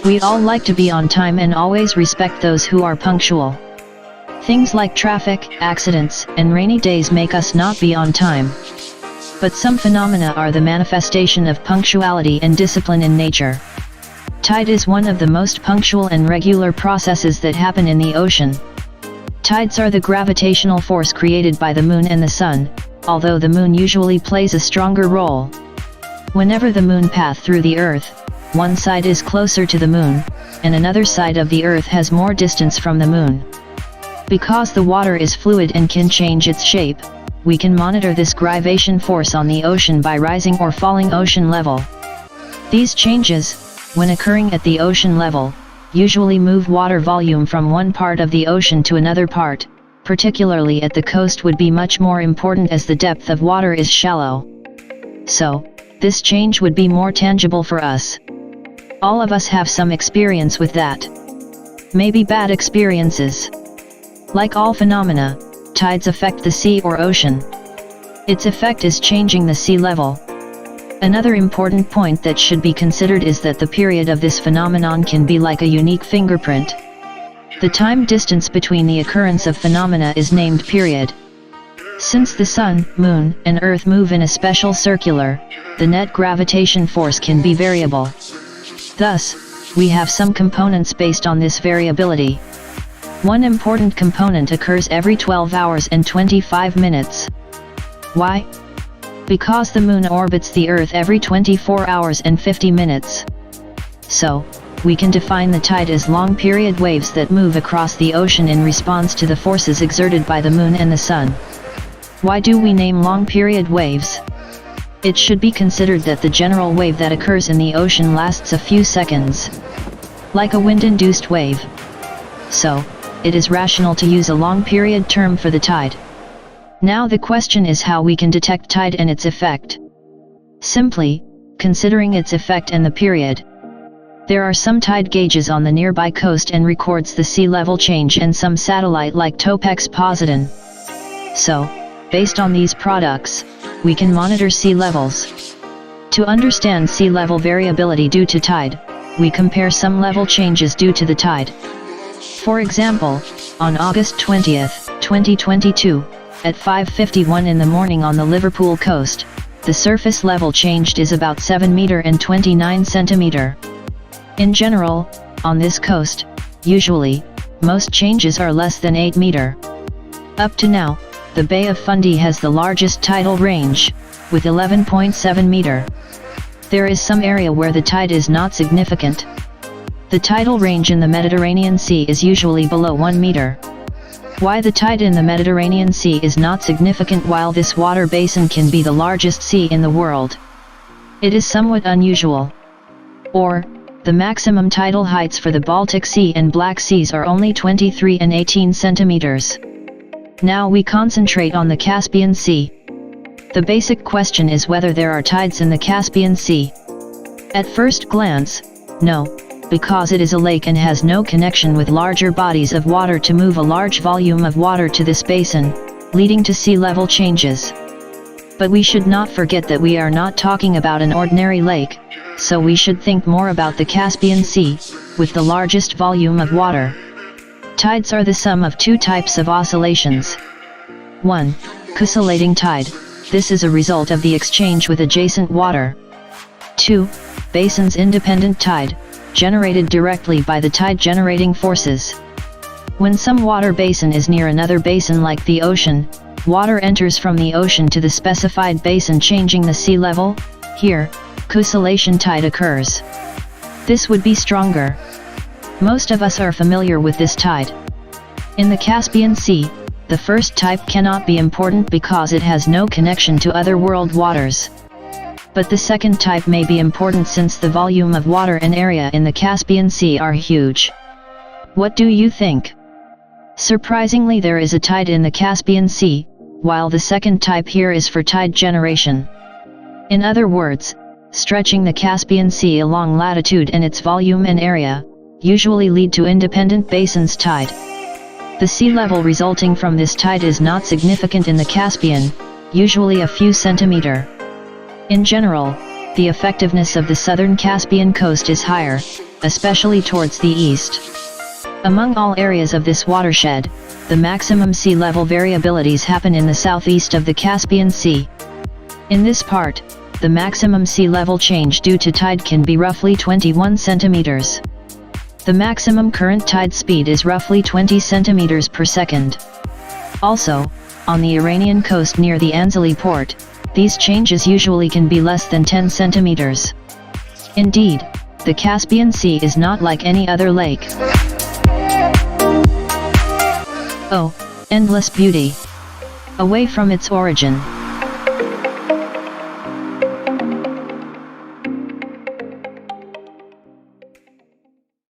We all like to be on time and always respect those who are punctual. Things like traffic, accidents, and rainy days make us not be on time. But some phenomena are the manifestation of punctuality and discipline in nature. Tide is one of the most punctual and regular processes that happen in the ocean. Tides are the gravitational force created by the moon and the sun, although the moon usually plays a stronger role. Whenever the moon passes through the earth, one side is closer to the moon, and another side of the earth has more distance from the moon. Because the water is fluid and can change its shape, we can monitor this gravitational force on the ocean by rising or falling ocean level. These changes, when occurring at the ocean level, usually move water volume from one part of the ocean to another part, particularly at the coast would be much more important as the depth of water is shallow. So, this change would be more tangible for us. All of us have some experience with that. Maybe bad experiences. Like all phenomena, tides affect the sea or ocean. Its effect is changing the sea level. Another important point that should be considered is that the period of this phenomenon can be like a unique fingerprint. The time distance between the occurrence of phenomena is named period. Since the sun, moon, and earth move in a special circular, the net gravitation force can be variable. Thus, we have some components based on this variability. One important component occurs every 12 hours and 25 minutes. Why? Because the moon orbits the earth every 24 hours and 50 minutes. So, we can define the tide as long period waves that move across the ocean in response to the forces exerted by the moon and the sun. Why do we name long period waves? It should be considered that the general wave that occurs in the ocean lasts a few seconds, like a wind-induced wave. So, it is rational to use a long period term for the tide. Now the question is how we can detect tide and its effect. Simply, considering its effect and the period. There are some tide gauges on the nearby coast and records the sea level change and some satellite like Topex Positron. So, based on these products, we can monitor sea levels. To understand sea level variability due to tide, we compare some level changes due to the tide. For example, on August 20, 2022, at 5:51 in the morning on the Liverpool coast, the surface level changed is about 7 meter and 29 centimeter. In general, on this coast, usually, most changes are less than 8 meter. Up to now, the Bay of Fundy has the largest tidal range, with 11.7 meter. There is some area where the tide is not significant. The tidal range in the Mediterranean Sea is usually below 1 meter. Why the tide in the Mediterranean Sea is not significant while this water basin can be the largest sea in the world? It is somewhat unusual. Or, the maximum tidal heights for the Baltic Sea and Black Seas are only 23 and 18 centimeters. Now we concentrate on the Caspian Sea. The basic question is whether there are tides in the Caspian Sea. At first glance, no, because it is a lake and has no connection with larger bodies of water to move a large volume of water to this basin, leading to sea level changes. But we should not forget that we are not talking about an ordinary lake, so we should think more about the Caspian Sea, with the largest volume of water. Tides are the sum of two types of oscillations. 1. Co-oscillating tide, this is a result of the exchange with adjacent water. 2. Basins independent tide, generated directly by the tide-generating forces. When some water basin is near another basin like the ocean, water enters from the ocean to the specified basin changing the sea level. Here, co-oscillation tide occurs. This would be stronger. Most of us are familiar with this tide. In the Caspian Sea, the first type cannot be important because it has no connection to other world waters. But the second type may be important since the volume of water and area in the Caspian Sea are huge. What do you think? Surprisingly, there is a tide in the Caspian Sea, while the second type here is for tide generation. In other words, stretching the Caspian Sea along latitude and its volume and area, usually lead to independent basins tide. The sea level resulting from this tide is not significant in the Caspian, usually a few centimeter. In general, the effectiveness of the southern Caspian coast is higher, especially towards the east. Among all areas of this watershed, the maximum sea level variabilities happen in the southeast of the Caspian Sea. In this part, the maximum sea level change due to tide can be roughly 21 centimeters. The maximum current tide speed is roughly 20 centimeters per second. Also, on the Iranian coast near the Anzali port, these changes usually can be less than 10 centimeters. Indeed, the Caspian Sea is not like any other lake. Oh, endless beauty! Away from its origin.